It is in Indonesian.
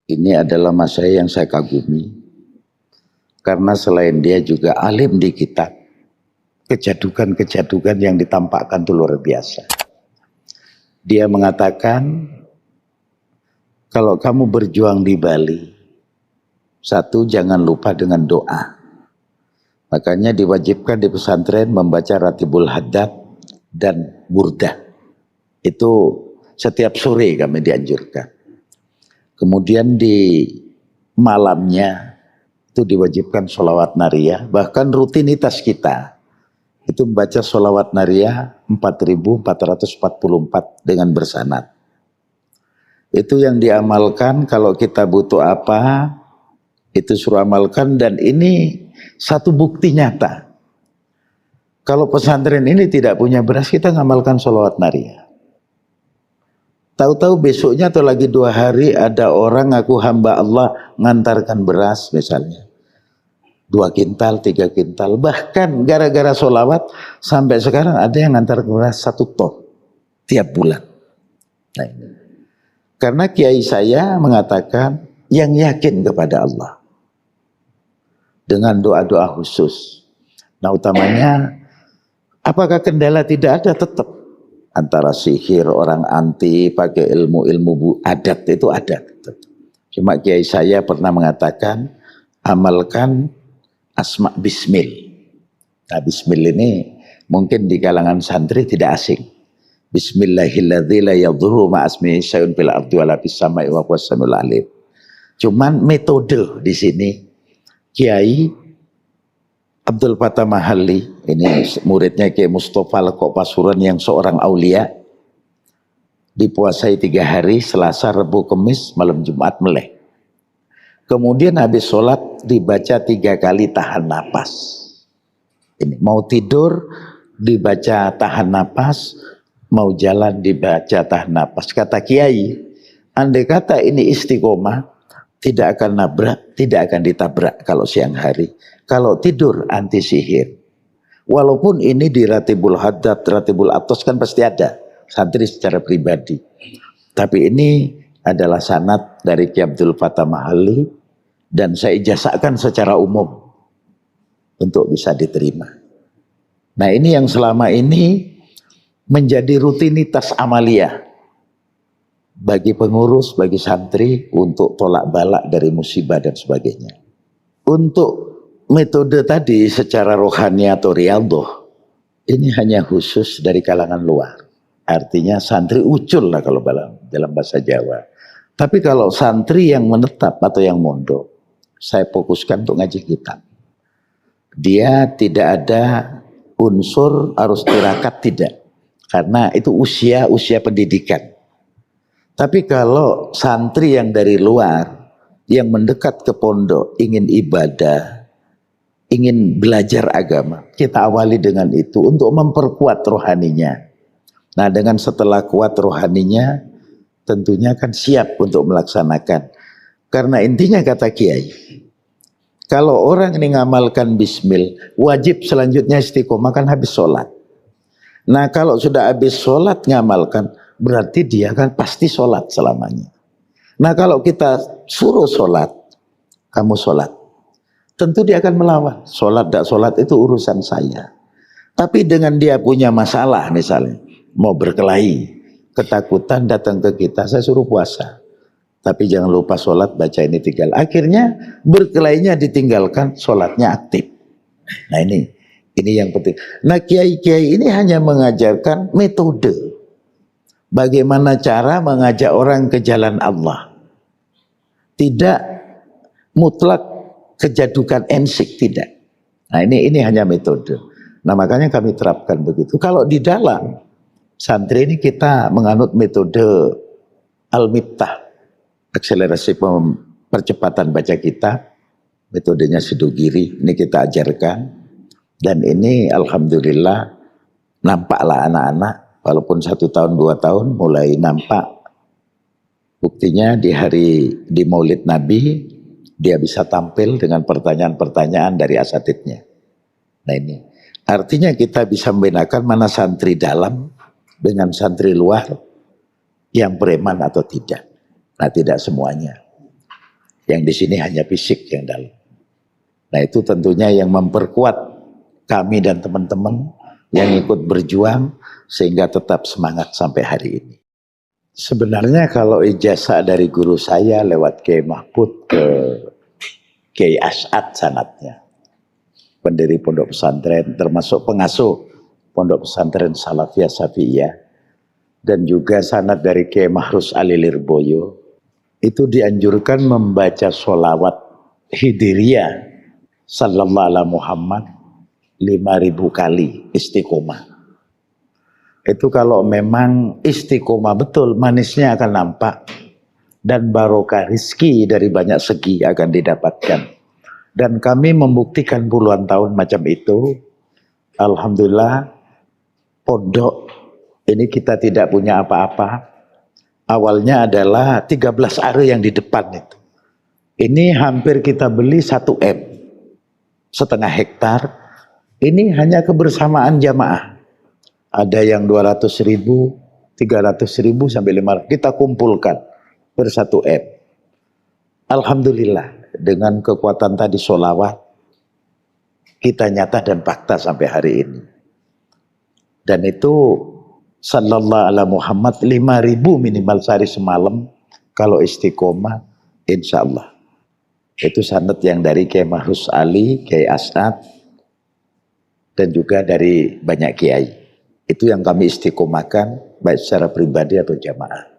Ini adalah mas saya yang saya kagumi, karena selain dia juga alim di kitab, kejadukan-kejadukan yang ditampakkan itu luar biasa. Dia mengatakan, kalau kamu berjuang di Bali, satu, jangan lupa dengan doa. Makanya diwajibkan di pesantren membaca Ratibul Haddad dan Burdah. Itu setiap sore kami dianjurkan. Kemudian di malamnya itu diwajibkan sholawat nariyah. Bahkan rutinitas kita itu membaca sholawat nariyah 4444 dengan bersanad. Itu yang diamalkan. Kalau kita butuh apa, itu suruh amalkan. Dan ini satu bukti nyata. Kalau pesantren ini tidak punya beras, kita ngamalkan sholawat nariyah. Tahu-tahu besoknya atau lagi 2 hari ada orang ngaku hamba Allah ngantarkan beras misalnya 2 kintal, 3 kintal, bahkan gara-gara sholawat sampai sekarang ada yang ngantar beras 1 ton tiap bulan. Nah, ini. Karena kiai saya mengatakan yang yakin kepada Allah dengan doa-doa khusus. Nah, utamanya apakah kendala tidak ada, tetap antara sihir, orang anti, pakai ilmu-ilmu adat itu ada. Cuma kiai saya pernah mengatakan, amalkan asma bismil. Nah, bismil ini mungkin di kalangan santri tidak asing. Bismillahilladzi la yadhurru ma asmihi syai'un fil ardi wala fis samai wa huwas samiul alim. Cuman metode di sini Kiai Abdul Fattah Mahalli, ini muridnya Kiai Mustafa Lekok Pasuruan yang seorang aulia, dipuasai 3 hari, Selasa, Rabu, Kamis, malam Jumat meleh. Kemudian habis sholat dibaca 3 kali tahan napas. Ini mau tidur dibaca tahan napas, mau jalan dibaca tahan napas. Kata Kiai, andai kata ini istiqomah, tidak akan nabrak, tidak akan ditabrak kalau siang hari. Kalau tidur anti sihir. Walaupun ini di Ratibul Haddad, Ratibul Atos kan pasti ada santri secara pribadi. Tapi ini adalah sanad dari Ki Abdul Fattah Mahalli dan saya ijazahkan secara umum untuk bisa diterima. Nah, ini yang selama ini menjadi rutinitas amaliyah bagi pengurus, bagi santri untuk tolak balak dari musibah dan sebagainya. Untuk metode tadi secara rohani atau riyadhah ini hanya khusus dari kalangan luar. Artinya santri ucul lah kalau dalam bahasa Jawa. Tapi kalau santri yang menetap atau yang mondok, saya fokuskan untuk ngaji kitab. Dia tidak ada unsur harus tirakat, tidak. Karena itu usia pendidikan. Tapi kalau santri yang dari luar, yang mendekat ke pondok, ingin ibadah, ingin belajar agama, kita awali dengan itu untuk memperkuat rohaninya. Nah, dengan setelah kuat rohaninya, tentunya kan siap untuk melaksanakan. Karena intinya kata Kiai, kalau orang ini ngamalkan bismil, wajib selanjutnya istiqomah kan habis sholat. Nah, kalau sudah habis sholat ngamalkan, berarti dia kan pasti sholat selamanya. Nah, kalau kita suruh sholat, kamu sholat, tentu dia akan melawan. Sholat tidak sholat itu urusan saya. Tapi dengan dia punya masalah misalnya, mau berkelahi, ketakutan datang ke kita, saya suruh puasa. Tapi jangan lupa sholat, baca ini 3. Akhirnya berkelahinya ditinggalkan, sholatnya aktif. Nah, ini yang penting. Nah, kiai-kiai ini hanya mengajarkan metode. Bagaimana cara mengajak orang ke jalan Allah. Tidak mutlak kejadukan ensik, tidak. Nah, ini hanya metode. Nah, makanya kami terapkan begitu. Kalau di dalam santri ini kita menganut metode Al-Miftah, akselerasi percepatan baca kitab, metodenya Sidogiri, ini kita ajarkan. Dan ini alhamdulillah nampaklah anak-anak, walaupun 1 tahun 2 tahun mulai nampak. Buktinya di Maulid Nabi, dia bisa tampil dengan pertanyaan-pertanyaan dari asatidnya. Nah, ini artinya kita bisa membedakan mana santri dalam dengan santri luar yang preman atau tidak. Nah, tidak semuanya. Yang di sini hanya fisik yang dalam. Nah itu tentunya yang memperkuat kami dan teman-teman yang ikut berjuang sehingga tetap semangat sampai hari ini. Sebenarnya kalau ijazah dari guru saya lewat Kiai Mahfud ke Kiai As'ad sanadnya. Pendiri pondok pesantren termasuk pengasuh pondok pesantren Salafiyah Syafi'iyah. Dan juga sanad dari Kiai Mahrus Ali Lirboyo. Itu dianjurkan membaca sholawat Hidriyah sallallahu alaihi Muhammad 5.000 kali istiqomah. Itu kalau memang istiqomah betul, manisnya akan nampak dan barokah rizki dari banyak segi akan didapatkan. Dan kami membuktikan puluhan tahun macam itu. Alhamdulillah pondok ini kita tidak punya apa-apa. Awalnya adalah 13 are yang di depan itu. Ini hampir kita beli 1 M, setengah hektar. Ini hanya kebersamaan jamaah. Ada yang 200.000, 300.000 sampai 500. Kita kumpulkan per 1 M. Alhamdulillah dengan kekuatan tadi sholawat kita nyata dan fakta sampai hari ini. Dan itu sallallahu alaihi Muhammad 5.000 minimal sehari semalam kalau istiqomah insya Allah. Itu sanad yang dari Kiai Mahrus Ali, Kiai As'ad dan juga dari banyak kiai. Itu yang kami istiqomahkan baik secara pribadi atau jamaah.